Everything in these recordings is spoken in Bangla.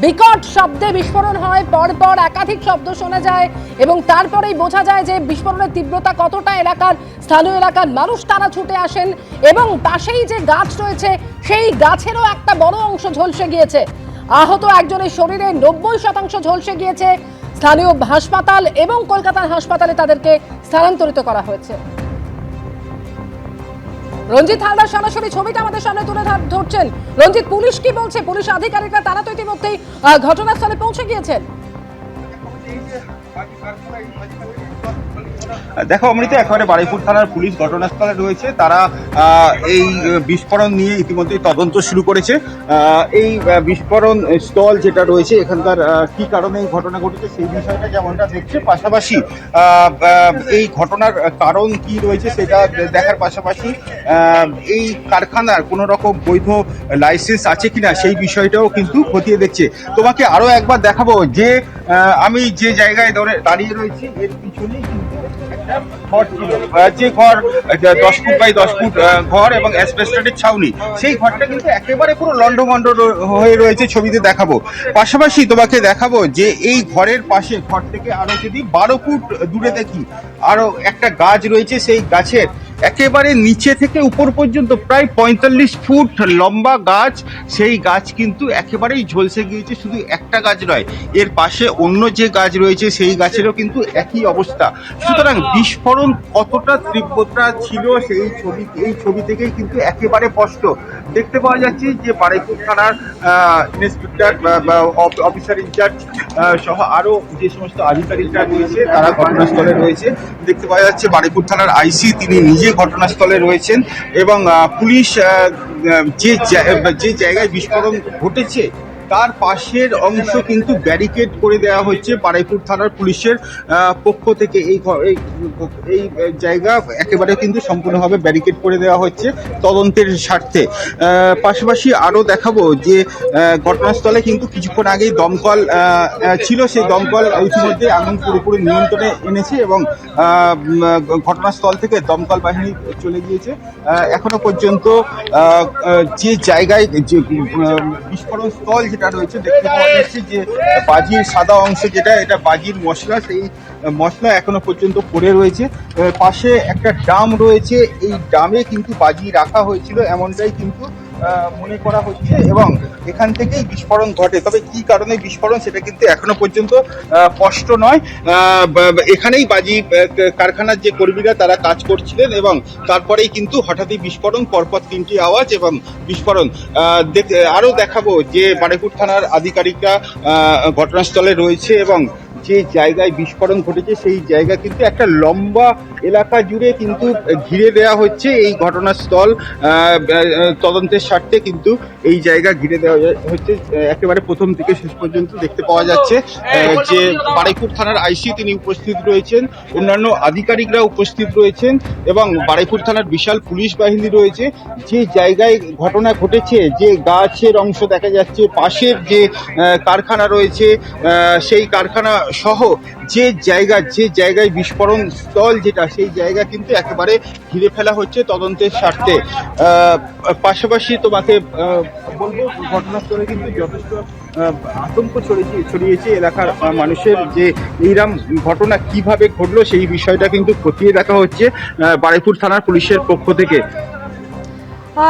বিকট শব্দে বিস্ফোরণ হয়, পরপর একাধিক শব্দ শোনা যায় এবং তারপরেই বোঝা যায় যে বিস্ফোরণের তীব্রতা কতটা। স্থানীয় এলাকার মানুষ তারা ছুটে আসেন এবং পাশেই যে গাছ রয়েছে সেই গাছেরও একটা বড় অংশ ঝলসে গিয়েছে। আহত একজনের শরীরে 90% ঝলসে গিয়েছে। স্থানীয় হাসপাতাল এবং কলকাতার হাসপাতালে তাদেরকে স্থানান্তরিত করা হয়েছে। রঞ্জিত হালদার সরাসরি ছবিটা আমাদের সামনে তুলে ধরছেন। রঞ্জিত, পুলিশ কি বলছে? পুলিশ আধিকারিকরা তারা তো ইতিমধ্যেই ঘটনাস্থলে পৌঁছে গিয়েছেন। দেখো অমৃতা, একেবারে বারুইপুর থানার পুলিশ ঘটনাস্থলে রয়েছে। তারা এই বিস্ফোরণ নিয়ে ইতিমধ্যে তদন্ত শুরু করেছে। এই বিস্ফোরণ স্থল যেটা রয়েছে এখানকার কি কারণে এই ঘটনা ঘটেছে সেই বিষয়টা যেমনটা দেখছে, পাশাপাশি এই ঘটনার কারণ কি রয়েছে সেটা দেখার পাশাপাশি এই কারখানার কোনো রকম বৈধ লাইসেন্স আছে কিনা সেই বিষয়টাও কিন্তু খতিয়ে দেখছে। তোমাকে আরো একবার দেখাবো যে আমি যে জায়গায় দাঁড়িয়ে রয়েছি এর পিছনেই কিন্তু ঘর ছিল, যে ঘর 10 ফুট বাই 10 ফুট ঘর এবং অ্যাসবেস্টসের ছাউনি, সেই ঘরটা কিন্তু একেবারে পুরো লন্ডভন্ড হয়ে রয়েছে। ছবিতে দেখাবো, পাশাপাশি তোমাকে দেখাবো যে এই ঘরের পাশে, ঘর থেকে আরো যদি 12 ফুট দূরে দেখি, আরো একটা গাছ রয়েছে। সেই গাছের একেবারে নিচে থেকে উপর পর্যন্ত প্রায় 45 ফুট লম্বা গাছ, সেই গাছ কিন্তু একেবারেই ঝলসে গিয়েছে। শুধু একটা গাছ নয়, এর পাশে অন্য যে গাছ রয়েছে সেই গাছেরও কিন্তু একই অবস্থা। সুতরাং বিস্ফোরণ কতটা তীব্রতা ছিল এই ছবি থেকেই কিন্তু একেবারে স্পষ্ট দেখতে পাওয়া যাচ্ছে যে বারুইপুর থানার ইন্সপেক্টর বা অফিসার ইনচার্জ সহ আরো যে সমস্ত আধিকারিকরা রয়েছে তারা ঘটনাস্থলে রয়েছে। দেখতে পাওয়া যাচ্ছে বারুইপুর থানার আইসি তিনি নিজে ঘটনাস্থলে রয়েছেন এবং পুলিশ যে জায়গায় বিস্ফোরণ ঘটেছে তার পাশের অংশ কিন্তু ব্যারিকেড করে দেওয়া হচ্ছে বারুইপুর থানার পুলিশের পক্ষ থেকে। এই জায়গা একেবারে কিন্তু সম্পূর্ণভাবে ব্যারিকেড করে দেওয়া হচ্ছে তদন্তের স্বার্থে। পাশাপাশি আরও দেখাবো যে ঘটনাস্থলে কিন্তু কিছুক্ষণ আগেই দমকল ছিল, সেই দমকল ইতিমধ্যে আগুন পুরোপুরি নিয়ন্ত্রণে এনেছে এবং ঘটনাস্থল থেকে দমকল বাহিনী চলে গিয়েছে। এখনো পর্যন্ত যে জায়গায় যে বিস্ফোরণ স্থল যেটা রয়েছে দেখতে পাওয়া যাচ্ছে যে বাজির সাদা অংশ যেটা, এটা বাজির মশলা, সেই মশলা এখনো পর্যন্ত পড়ে রয়েছে। পাশে একটা ড্রাম রয়েছে, এই ড্রামে কিন্তু বাজি রাখা হয়েছিল এমনটাই কিন্তু মনে করা হচ্ছে এবং এখান থেকেই বিস্ফোরণ ঘটে। তবে কি কারণে বিস্ফোরণ সেটা কিন্তু এখনো পর্যন্ত স্পষ্ট নয়। এখানেই বাজি কারখানার যে কর্মীরা তারা কাজ করছিলেন এবং তারপরেই কিন্তু হঠাৎই বিস্ফোরণ, পরপর 3টি আওয়াজ এবং বিস্ফোরণ। আরও দেখাবো যে বারুইপুর থানার আধিকারিকরা ঘটনাস্থলে রয়েছে এবং যে জায়গায় বিস্ফোরণ ঘটেছে সেই জায়গা কিন্তু একটা লম্বা এলাকা জুড়ে কিন্তু ঘিরে দেওয়া হচ্ছে। এই ঘটনাস্থল তদন্তের স্বার্থে কিন্তু এই জায়গা ঘিরে দেওয়া হচ্ছে একেবারে প্রথম থেকে শেষ পর্যন্ত। দেখতে পাওয়া যাচ্ছে যে বারুইপুর থানার আইসি তিনি উপস্থিত রয়েছেন, অন্যান্য আধিকারিকরা উপস্থিত রয়েছেন এবং বারুইপুর থানার বিশাল পুলিশ বাহিনী রয়েছে। যে জায়গায় ঘটনা ঘটেছে, যে গাছের অংশ দেখা যাচ্ছে, পাশের যে কারখানা রয়েছে সেই কারখানা সহ যে জায়গায় বিস্ফোরণ স্থল যেটা, সেই জায়গা কিন্তু একেবারে ঘিরে ফেলা হচ্ছে তদন্তের স্বার্থে। পাশাপাশি তোমাকে বলবো ঘটনাস্থলে কিন্তু যথেষ্ট আতঙ্ক ছড়িয়েছে এলাকার মানুষের, যে এইরকম ঘটনা কিভাবে ঘটলো সেই বিষয়টা কিন্তু খতিয়ে দেখা হচ্ছে বারুইপুর থানার পুলিশের পক্ষ থেকে।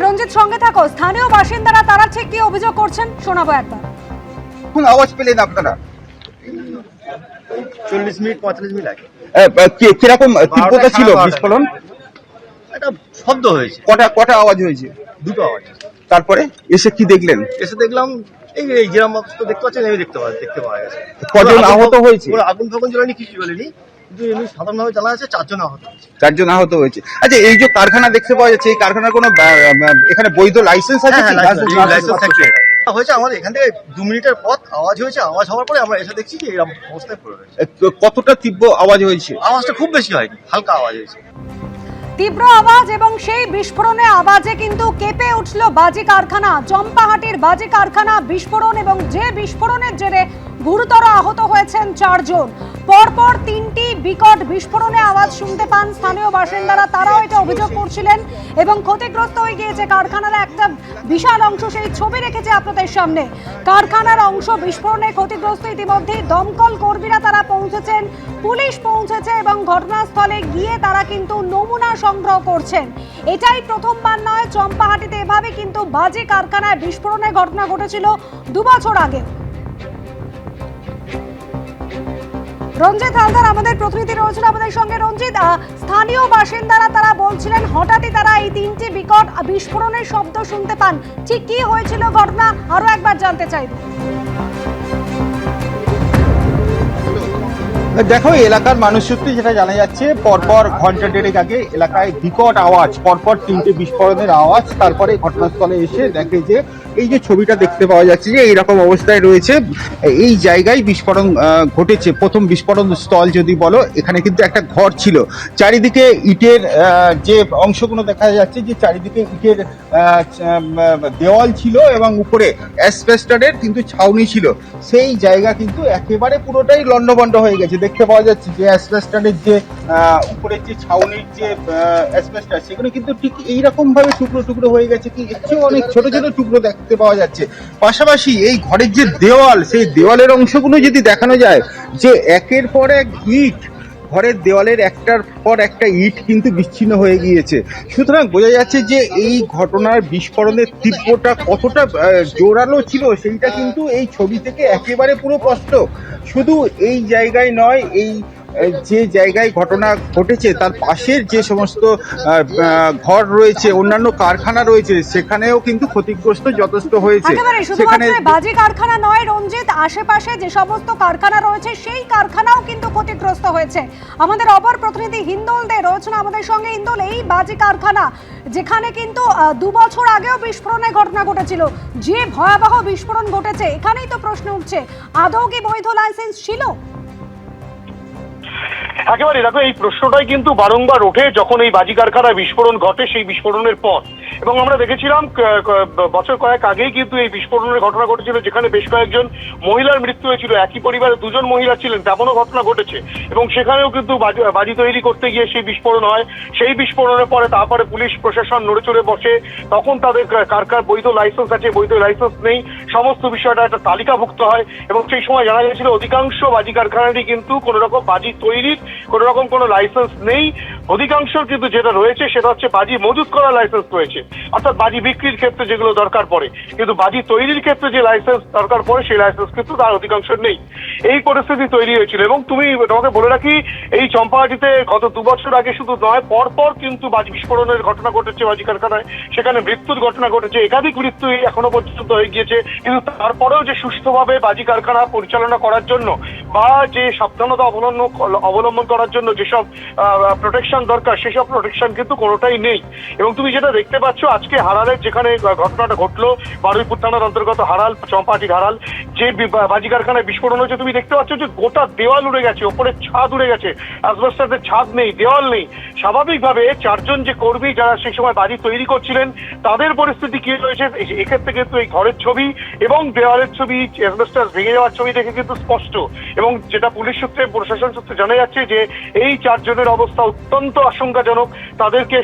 রঞ্জিত, সঙ্গে থাকো। স্থানীয় বাসিন্দারা তারা ঠিক কি অভিযোগ করছেন শোনাবো একবার। কোন আওয়াজ পেলেন আপনারা? 40 মিনিট 45 মিনিট আগে কিরকম তীব্রতা ছিল বিস্ফোরণ? একটা শব্দ হয়েছে। কটা আওয়াজ হয়েছে? দুটো আওয়াজ। তারপরে এসে কি দেখলেন? এসে দেখলাম এই যেরকম তো দেখতে পাচ্ছেন, আমি দেখতে পাওয়া গেছে। কজন আহত হয়েছে? আগুন ফাগুন জ্বলেনি, কিছু জ্বলেনি, কিন্তু এমনি সাধারণভাবে জানা আছে 4 জন আহত হয়েছে। 4 জন আহত হয়েছে। আচ্ছা, এই যে কারখানা দেখতে পাওয়া যাচ্ছে, এই কারখানার কোনো এখানে বৈধ লাইসেন্স আছে কি? লাইসেন্স হয়েছে। আমাদের এখান থেকে 2 মিনিটের পথ আওয়াজ হয়েছে। আওয়াজ হওয়ার পরে আমরা এসে দেখছি যে এরকম অবস্থায় পড়ে রয়েছে। কতটা তীব্র আওয়াজ হয়েছে? আওয়াজটা খুব বেশি হয়নি, হালকা আওয়াজ হয়েছে। তীব্র আওয়াজ এবং সেই বিস্ফোরণের আওয়াজে কিন্তু কেঁপে উঠল বাজি কারখানা। চম্পাহাটির বাজি কারখানা বিস্ফোরণ, এবং যে বিস্ফোরণের জেরে গুরুতর আহত হয়েছেন 4 জন। পরপর 3টি বিকট বিস্ফোরণের আওয়াজ শুনতে পান স্থানীয় বাসিন্দারা। তারাও এটা অভিযোগ করছিলেন এবং ক্ষতিগ্রস্ত হয়ে গিয়েছে কারখানার একটা বিশাল অংশ। সেই ছবি রেখেছে আপনাদের সামনে। কারখানার অংশ বিস্ফোরণে ক্ষতিগ্রস্ত। ইতিমধ্যেই দমকল কর্মীরা তারা পৌঁছেছেন, পুলিশ পৌঁছেছে এবং ঘটনাস্থলে গিয়ে তারা কিন্তু নমুনা সংগ্রহ করছেন। এটাই প্রথমবার নয়, চম্পাহাটিতে এভাবে কিন্তু বাজি কারখানায় বিস্ফোরণের ঘটনা ঘটেছিল 2 বছর আগে। রঞ্জিত হালদার আমাদের প্রতিনিধি রয়েছিল আমাদের সঙ্গে। রঞ্জিত, স্থানীয় বাসিন্দারা তারা বলছিলেন হঠাৎই তারা এই 3টি বিকট বিস্ফোরণের শব্দ শুনতে পান। ঠিক কি হয়েছিল ঘটনা আরো একবার জানতে চাইব। দেখো, এলাকার মানুষ সূত্রে যেটা জানা যাচ্ছে, পরপর ঘন্টা দেড়েক আগে এলাকায় বিকট আওয়াজ, পরপর 3টে বিস্ফোরণের আওয়াজ। তারপরে ঘটনাস্থলে এসে দেখে যে এই যে ছবিটা দেখতে পাওয়া যাচ্ছে যে এইরকম অবস্থায় রয়েছে, এই জায়গায় বিস্ফোরণ ঘটেছে। প্রথম বিস্ফোরণ স্থল যদি বলো, এখানে কিন্তু একটা ঘর ছিল, চারিদিকে ইটের যে অংশগুলো দেখা যাচ্ছে, যে চারিদিকে ইটের দেওয়াল ছিল এবং উপরে অ্যাসবেস্টসের কিন্তু ছাউনি ছিল। সেই জায়গা কিন্তু একেবারে পুরোটাই লণ্ডভণ্ড হয়ে গেছে। দেখতে পাওয়া যাচ্ছে যে অ্যাসবেস্টসের যে উপরে যে ছাউনির যে অ্যাসবেস্টস, সেগুলো কিন্তু ঠিক এইরকম ভাবে টুকরো টুকরো হয়ে গেছে, কি এর চেয়েও অনেক ছোট ছোট টুকরো দেখতে পাওয়া যাচ্ছে। পাশাপাশি এই ঘরের যে দেওয়াল, সেই দেওয়ালের অংশগুলো যদি দেখানো যায়, যে একের পর এক ইট, ঘরের দেওয়ালের একটার পর একটা ইট কিন্তু বিচ্ছিন্ন হয়ে গিয়েছে। সুতরাং বোঝা যাচ্ছে যে এই ঘটনার বিস্ফোরণের তীব্রতা কতটা জোরালো ছিল, সেইটা কিন্তু এই ছবি থেকে একেবারে পুরো স্পষ্ট। শুধু এই জায়গায় নয়, এই যে জায়গায় ঘটনা ঘটেছে তার পাশের যে সমস্ত ঘর রয়েছে, অন্যান্য কারখানা রয়েছে, সেখানেও কিন্তু ক্ষতিগ্রস্ত যথেষ্ট হয়েছে। সেখানে বাজি কারখানা নয় রঞ্জিত, আশেপাশে যে সমস্ত কারখানা রয়েছে সেই কারখানাও কিন্তু ক্ষতিগ্রস্ত হয়েছে। আমাদের অপর প্রতিনিধি হিন্দোল দে রয়েছেন আমাদের সঙ্গে। হিন্দোল, এই বাজি কারখানা যেখানে কিন্তু 2 বছর আগেও বিস্ফোরণের ঘটনা ঘটেছিল, যে ভয়াবহ বিস্ফোরণ ঘটেছে, এখানেই তো প্রশ্ন উঠছে আদৌ কি বৈধ লাইসেন্স ছিল? একেবারে দেখো, এই প্রশ্নটাই কিন্তু বারংবার ওঠে যখন এই বাজি কারখানায় বিস্ফোরণ ঘটে, সেই বিস্ফোরণের পর। এবং আমরা দেখেছিলাম বছর কয়েক আগেই কিন্তু এই বিস্ফোরণের ঘটনা ঘটেছিল, যেখানে বেশ কয়েকজন মহিলার মৃত্যু হয়েছিল। একই পরিবারে 2 জন মহিলা ছিলেন, তেমনও ঘটনা ঘটেছে। এবং সেখানেও কিন্তু বাজি তৈরি করতে গিয়ে সেই বিস্ফোরণ হয়। সেই বিস্ফোরণের পরে তারপরে পুলিশ প্রশাসন নড়ে চড়ে বসে, তখন তাদের কার কার বৈধ লাইসেন্স আছে, বৈধ লাইসেন্স নেই, সমস্ত বিষয়টা একটা তালিকাভুক্ত হয়। এবং সেই সময় জানা গেছিল অধিকাংশ বাজি কারখানারই কিন্তু কোনো রকম বাজি তৈরির কোনো রকম কোনো লাইসেন্স নেই। অধিকাংশ কিন্তু যেটা রয়েছে সেটা হচ্ছে বাজি মজুত করার লাইসেন্স রয়েছে, অর্থাৎ বাজি বিক্রির ক্ষেত্রে যেগুলো দরকার পড়ে। কিন্তু বাজি তৈরির ক্ষেত্রে যে লাইসেন্স দরকার পড়ে, সেই লাইসেন্স কিন্তু তার অধিকাংশ নেই। এই পরিস্থিতি তৈরি হয়েছিল। এবং তোমাকে বলে রাখি, এই চম্পাহাটিতে গত 2 বছর আগে শুধু নয়, পরপর কিন্তু বাজি বিস্ফোরণের ঘটনা ঘটেছে বাজি কারখানায়। সেখানে মৃত্যুর ঘটনা ঘটেছে, একাধিক মৃত্যু এখনো পর্যন্ত হয়ে গিয়েছে। কিন্তু তারপরেও যে সুস্থভাবে বাজি কারখানা পরিচালনা করার জন্য বা যে সাবধানতা অবলম্বন করার জন্য যেসব প্রোটেকশন দরকার, সেসব প্রোটেকশন কিন্তু কোনোটাই নেই। এবং তুমি যেটা দেখতে পাচ্ছ আজকে হারালের যেখানে ঘটনাটা ঘটলো, বারুইপুর থানার অন্তর্গত হারাল, চম্পাহাটির হারাল, যে বাজি কারখানায় বিস্ফোরণ হয়েছে, তুমি দেখতে পাচ্ছ যে গোটা দেওয়াল উড়ে গেছে, ওপরে ছাদ উড়ে গেছে, অ্যাসবেস্টসের ছাদ নেই, দেওয়াল নেই। স্বাভাবিকভাবে 4 জন যে কর্মী যারা সেই সময় বাজি তৈরি করছিলেন, তাদের পরিস্থিতি কি রয়েছে এক্ষেত্রে কিন্তু এই ঘরের ছবি এবং দেওয়ালের ছবি, অ্যাসবেস্টস ভেঙে যাওয়ার ছবি দেখে কিন্তু স্পষ্ট। এবং যেটা পুলিশ সূত্রে, প্রশাসন সূত্রে জানা যাচ্ছে যে এই 4 জনের অবস্থা অত্যন্ত আশঙ্কাজনক। তাদেরকে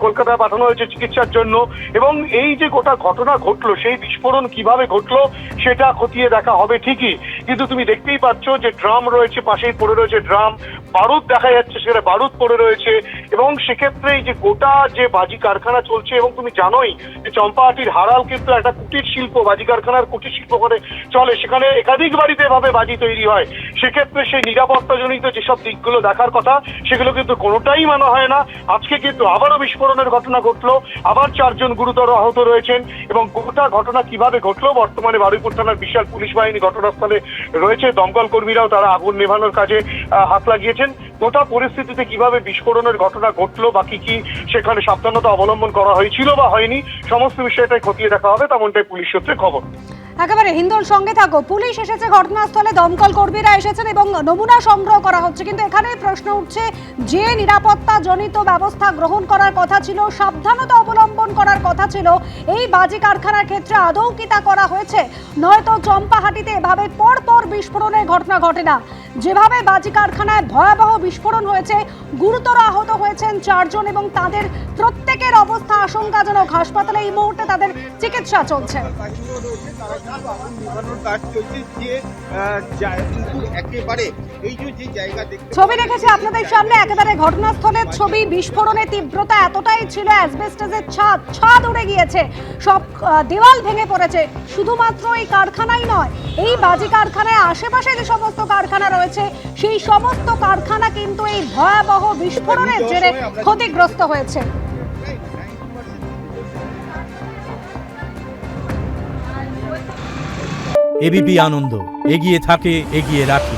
কলকাতায় পাঠানো হয়েছে চিকিৎসার জন্য। এবং এই যে গোটা ঘটনা ঘটলো, সেই বিস্ফোরণ কিভাবে ঘটলো সেটা খতিয়ে দেখা হবে ঠিকই, কিন্তু তুমি দেখতেই পাচ্ছ যে ড্রাম রয়েছে, পাশেই পড়ে রয়েছে ড্রাম, বারুদ দেখা যাচ্ছে, সেখানে বারুদ পড়ে রয়েছে। এবং সেক্ষেত্রে এই যে গোটা যে বাজি কারখানা চলছে, এবং তুমি জানোই যে চম্পাহাটির হারাল কিন্তু একটা কুটির শিল্প, বাজি কারখানার কুটির শিল্প করে চলে, সেখানে একাধিক বাড়িতে এভাবে বাজি তৈরি হয়। সেক্ষেত্রে সেই নিরাপত্তাজনিত যেসব দিকগুলো দেখার কথা, সেগুলো কিন্তু কোনোটাই মানা হয় না। আজকে কিন্তু আবারও বিস্ফোরণের ঘটনা ঘটলো, আবার 4 জন গুরুতর আহত রয়েছেন। এবং গোটা ঘটনা কিভাবে ঘটলো, বর্তমানে বারুইপুর থানার বিশাল পুলিশ বাহিনী ঘটনাস্থলে রয়েছে, দমকল কর্মীরাও তারা আগুন নেভানোর কাজে হাত লাগিয়েছেন। গোটা পরিস্থিতিতে কিভাবে বিস্ফোরণের ঘটনা ঘটলো, বাকি কি সেখানে সাবধানতা অবলম্বন করা হয়েছিল বা হয়নি, সমস্ত বিষয়টাই খতিয়ে দেখা হবে, তেমনটাই পুলিশ সূত্রে খবর। একেবারে হিন্দোল সঙ্গে থাকো। পুলিশ এসেছে ঘটনাস্থলে, দমকল কর্মীরা এসেছেন এবং নমুনা সংগ্রহ করা হচ্ছে, কিন্তু এখানেই প্রশ্ন উঠছে যে নিরাপত্তা জনিত ব্যবস্থা গ্রহণ করার কথা ছিল, সাবধানতা অবলম্বন করার কথা ছিল, এই বাজি কারখানার ক্ষেত্রে আদৌ কি তা করা হয়েছে? নয়তো চম্পাহাটিতে এভাবে পরপর বিস্ফোরণের ঘটনা ঘটে না। যেভাবে বাজি কারখানায় ভয়াবহ বিস্ফোরণ হয়েছে, গুরুতর আহত হয়েছেন 4 জন এবং তাদের প্রত্যেকের অবস্থা আশঙ্কাজনক। হাসপাতালে এই মুহূর্তে তাদের চিকিৎসা চলছে। ছবি রেখেছে আপনাদের সামনে, একেবারে ঘটনাস্থলের ছবি। বিস্ফোরণের তীব্রতা এতটাই ছিল, অ্যাসবেস্টসের ছাদ উড়ে গিয়েছে, সব দেওয়াল ভেঙে পড়েছে। শুধুমাত্র এই কারখানাই নয়, এই বাজি কারখানায় আশেপাশে যে সমস্ত কারখানা রয়েছে সেই সমস্ত কারখানা কিন্তু এই ভয়াবহ বিস্ফোরণের জেরে ক্ষতিগ্রস্ত হয়েছে। এবিপি আনন্দ, এগিয়ে থাকে, এগিয়ে রাখে।